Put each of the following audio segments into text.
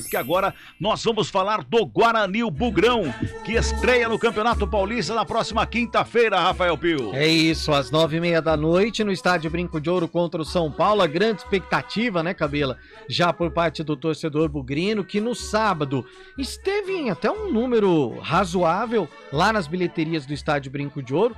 Porque agora nós vamos falar do Guarani o Bugrão, que estreia no Campeonato Paulista na próxima quinta-feira, Rafael Pio. É isso, às 9h30 no Estádio Brinco de Ouro contra o São Paulo. A grande expectativa, né, Cabela? Já por parte do torcedor bugrino, que no sábado esteve em até um número razoável lá nas bilheterias do Estádio Brinco de Ouro.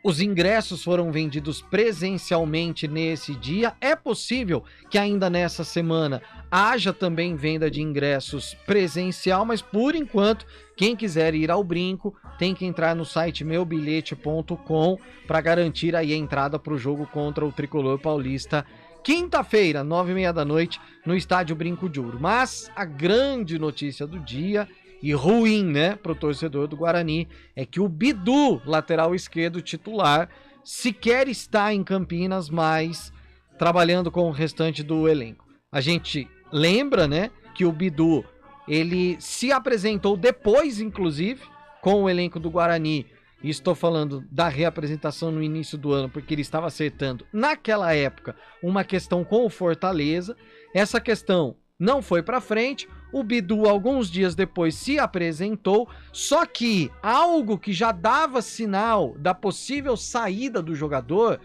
Os ingressos foram vendidos presencialmente nesse dia. É possível que ainda nessa semana haja também venda de ingressos presencial, mas por enquanto, quem quiser ir ao Brinco tem que entrar no site meubilhete.com para garantir aí a entrada para o jogo contra o Tricolor Paulista. Quinta-feira, 9h30 no Estádio Brinco de Ouro. Mas a grande notícia do dia, e ruim, né, pro torcedor do Guarani, é que o Bidu, lateral esquerdo titular, sequer está em Campinas, mas trabalhando com o restante do elenco. A gente lembra, né, que o Bidu, ele se apresentou depois, inclusive, com o elenco do Guarani, e estou falando da reapresentação no início do ano, porque ele estava acertando, naquela época, uma questão com o Fortaleza. Essa questão não foi para frente. O Bidu, alguns dias depois, se apresentou, só que algo que já dava sinal da possível saída do jogador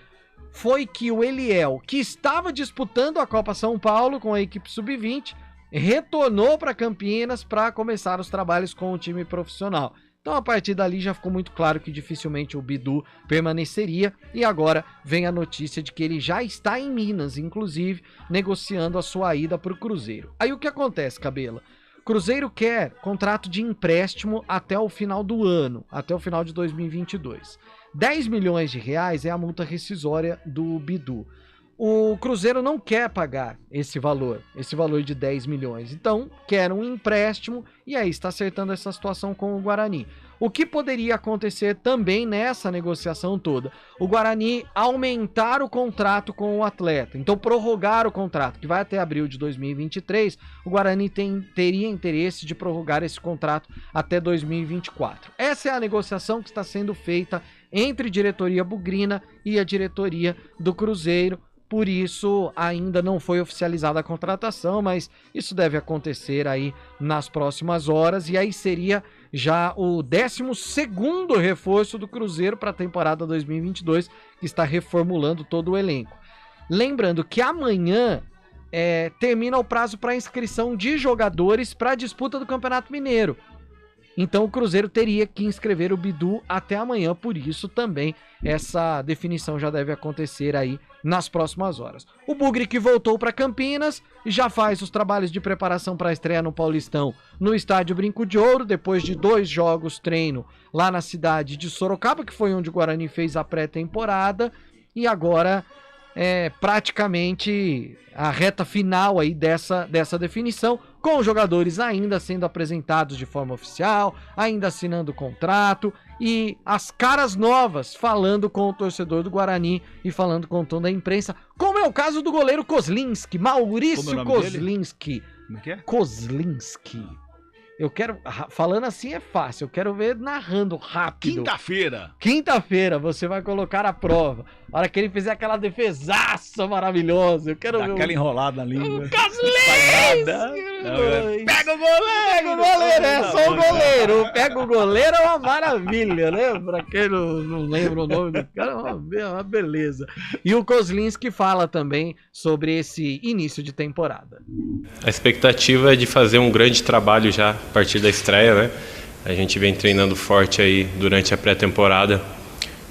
foi que o Eliel, que estava disputando a Copa São Paulo com a equipe sub-20, retornou para Campinas para começar os trabalhos com o time profissional. Então, a partir dali já ficou muito claro que dificilmente o Bidu permaneceria, e agora vem a notícia de que ele já está em Minas, inclusive, negociando a sua ida para o Cruzeiro. Aí o que acontece, Cabela? Cruzeiro quer contrato de empréstimo até o final do ano, até o final de 2022. 10 milhões de reais é a multa rescisória do Bidu. O Cruzeiro não quer pagar esse valor de 10 milhões. Então, quer um empréstimo e aí está acertando essa situação com o Guarani. O que poderia acontecer também nessa negociação toda? O Guarani aumentar o contrato com o atleta. Então, prorrogar o contrato, que vai até abril de 2023, o Guarani teria interesse de prorrogar esse contrato até 2024. Essa é a negociação que está sendo feita entre a diretoria bugrina e a diretoria do Cruzeiro. Por isso, ainda não foi oficializada a contratação, mas isso deve acontecer aí nas próximas horas. E aí seria já o 12º reforço do Cruzeiro para a temporada 2022, que está reformulando todo o elenco. Lembrando que amanhã termina o prazo para inscrição de jogadores para a disputa do Campeonato Mineiro. Então o Cruzeiro teria que inscrever o Bidu até amanhã, por isso também essa definição já deve acontecer aí nas próximas horas. O Bugre, que voltou para Campinas, já faz os trabalhos de preparação para a estreia no Paulistão no Estádio Brinco de Ouro, depois de 2 jogos treino lá na cidade de Sorocaba, que foi onde o Guarani fez a pré-temporada, e agora praticamente a reta final aí dessa definição, com os jogadores ainda sendo apresentados de forma oficial, ainda assinando o contrato, e as caras novas falando com o torcedor do Guarani e falando com toda a imprensa, como é o caso do goleiro Kozlinski, Maurício Kozlinski. Como é que é? Kozlinski. Eu quero, falando assim é fácil, eu quero ver narrando rápido. Quinta-feira você vai colocar a prova. A hora que ele fizer aquela defesaça maravilhosa, eu quero ver. Aquela enrolada na língua. O Kozlinski! Pega o goleiro, é só o goleiro. Pega o goleiro é uma maravilha, né? Pra quem não lembra o nome do cara, é uma beleza. E o Kozlinski fala também sobre esse início de temporada. A expectativa é de fazer um grande trabalho já a partir da estreia, né? A gente vem treinando forte aí durante a pré-temporada.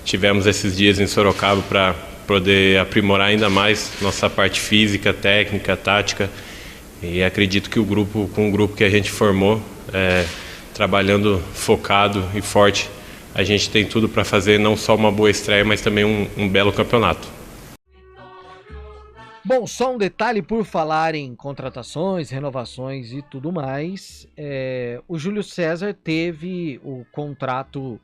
Tivemos esses dias em Sorocaba para poder aprimorar ainda mais nossa parte física, técnica, tática. E acredito que com o grupo que a gente formou, trabalhando focado e forte, a gente tem tudo para fazer não só uma boa estreia, mas também um belo campeonato. Bom, só um detalhe por falar em contratações, renovações e tudo mais. O Júlio César teve o contrato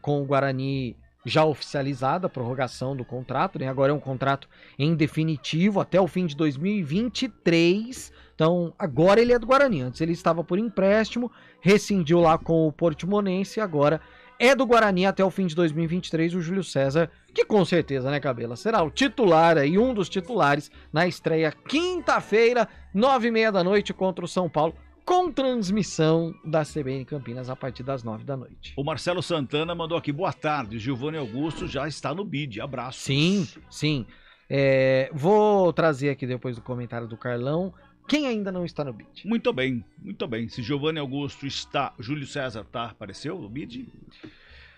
com o Guarani já oficializado, a prorrogação do contrato, né? Agora é um contrato em definitivo até o fim de 2023. Então, agora ele é do Guarani. Antes ele estava por empréstimo, rescindiu lá com o Portimonense e agora é do Guarani até o fim de 2023, o Júlio César, que com certeza, né, Cabela, será o titular aí, um dos titulares na estreia quinta-feira, 9h30 da noite contra o São Paulo, com transmissão da CBN Campinas a partir das 9 da noite. O Marcelo Santana mandou aqui, boa tarde, Giovanni Augusto já está no bid, abraço. Sim. Vou trazer aqui depois do comentário do Carlão, quem ainda não está no bid. Muito bem. Se Giovanni Augusto está, Júlio César apareceu no bid?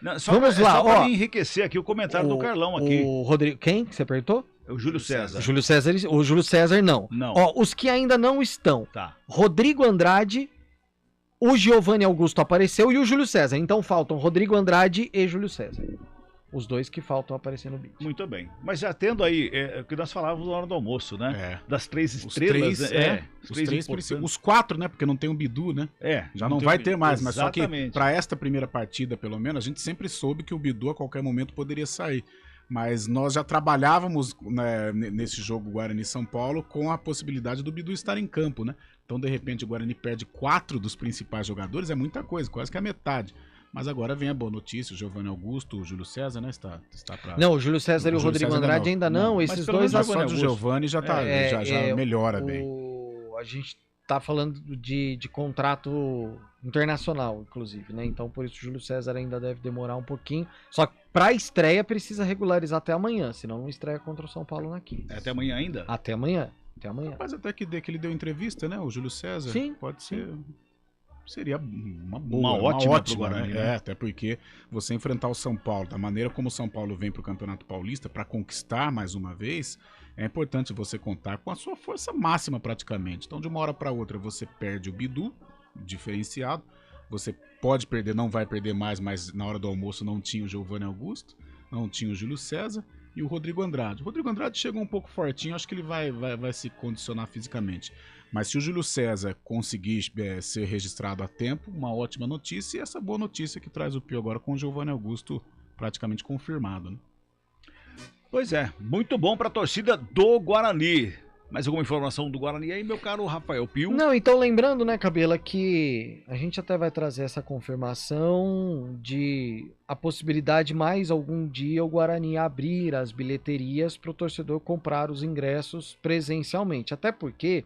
Não, Vamos lá, só pra enriquecer aqui o comentário do Carlão aqui. O Rodrigo, quem que você apertou? É o Júlio César. O Júlio César não. Ó, os que ainda não estão. Tá. Rodrigo Andrade, o Giovanni Augusto apareceu e o Júlio César. Então faltam Rodrigo Andrade e Júlio César. Os dois que faltam aparecer no bid. Muito bem. Mas já tendo aí, o que nós falávamos na hora do almoço, né? Das 3 estrelas. Os três os 4, né? Porque não tem o Bidu, né? Já não vai ter mais. Mas só que para esta primeira partida, pelo menos, a gente sempre soube que o Bidu a qualquer momento poderia sair. Mas nós já trabalhávamos, né, nesse jogo Guarani-São Paulo com a possibilidade do Bidu estar em campo, né? Então, de repente, o Guarani perde 4 dos principais jogadores, é muita coisa, quase que a metade. Mas agora vem a boa notícia, o Giovanni Augusto, o Júlio César, né? Está pra... Não, o Júlio César e o Rodrigo Andrade ainda não. Esses dois ações do Giovanni já melhora bem. A gente tá falando de contrato internacional, inclusive, né? Então, por isso, o Júlio César ainda deve demorar um pouquinho. Só que pra estreia precisa regularizar até amanhã, senão não estreia contra o São Paulo na quinta. É até amanhã ainda? Até amanhã. Mas até que ele deu entrevista, né? O Júlio César. Sim. Pode ser... Seria uma ótima pro Guarani, né? Até porque você enfrentar o São Paulo, da maneira como o São Paulo vem pro Campeonato Paulista, para conquistar mais uma vez, é importante você contar com a sua força máxima praticamente. Então, de uma hora para outra, você perde o Bidu, diferenciado. Você pode perder, não vai perder mais, mas na hora do almoço não tinha o Giovanni Augusto, não tinha o Júlio César e o Rodrigo Andrade. O Rodrigo Andrade chegou um pouco fortinho, acho que ele vai se condicionar fisicamente. Mas se o Júlio César conseguir ser registrado a tempo, uma ótima notícia, e essa boa notícia que traz o Pio agora com o Giovanni Augusto praticamente confirmado, né? Pois é, muito bom para a torcida do Guarani. Mais alguma informação do Guarani aí, meu caro Rafael Pio? Não, então lembrando, né, Cabela, que a gente até vai trazer essa confirmação de a possibilidade mais algum dia o Guarani abrir as bilheterias para o torcedor comprar os ingressos presencialmente. Até porque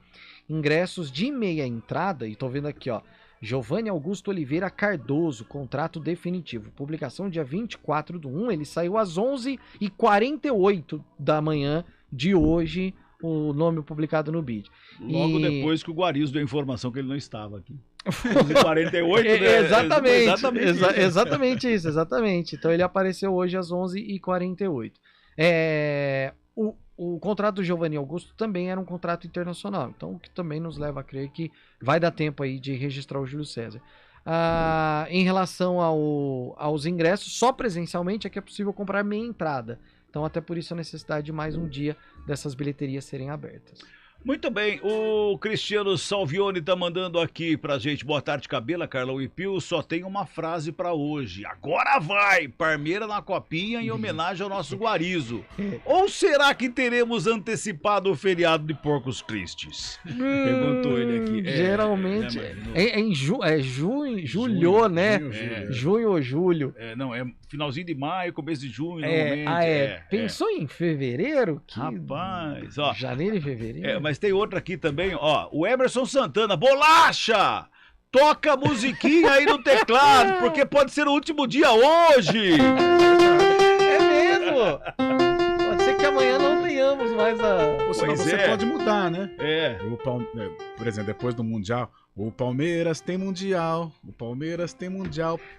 ingressos de meia entrada, e tô vendo aqui, ó, Giovanni Augusto Oliveira Cardoso, contrato definitivo, publicação dia 24/1, ele saiu às 11h48 da manhã de hoje, o nome publicado no BID. Logo depois que o Guariz deu a informação que ele não estava aqui. 11h48, né? Exatamente isso. Então ele apareceu hoje às 11h48. O contrato do Giovanni Augusto também era um contrato internacional, então o que também nos leva a crer que vai dar tempo aí de registrar o Júlio César. Em relação aos ingressos, só presencialmente é que é possível comprar meia entrada. Então até por isso a necessidade de mais um dia dessas bilheterias serem abertas. Muito bem, o Cristiano Salvione tá mandando aqui pra gente. Boa tarde, Cabela, Carlão e Pio. Só tem uma frase pra hoje. Agora vai! Parmeira na copinha em homenagem ao nosso Guarizo. Ou será que teremos antecipado o feriado de Porcos Cristes? Perguntou ele aqui. Geralmente julho, né? Junho ou julho. Não, é finalzinho de maio, começo de junho, Pensou em fevereiro? Rapaz, ó. Janeiro e fevereiro? Mas tem outra aqui também, ó. O Emerson Santana, bolacha! Toca a musiquinha aí no teclado, porque pode ser o último dia hoje! É mesmo! Pode ser que amanhã não tenhamos mais a... Você pode mudar, né? Por exemplo, depois do Mundial, o Palmeiras tem Mundial,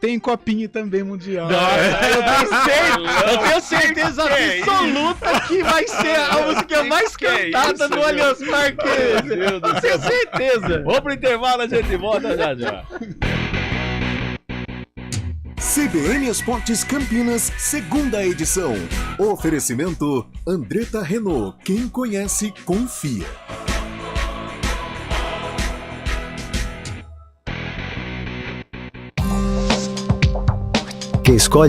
tem Copinha e também Mundial. Eu tenho certeza absoluta que vai ser a música mais cantada no Allianz Parque. Meu Deus do céu. Tenho certeza. Vamos pro intervalo, a gente volta já. CBN Esportes Campinas, segunda edição. Oferecimento Andretta Renault. Quem conhece, confia. Quem escolhe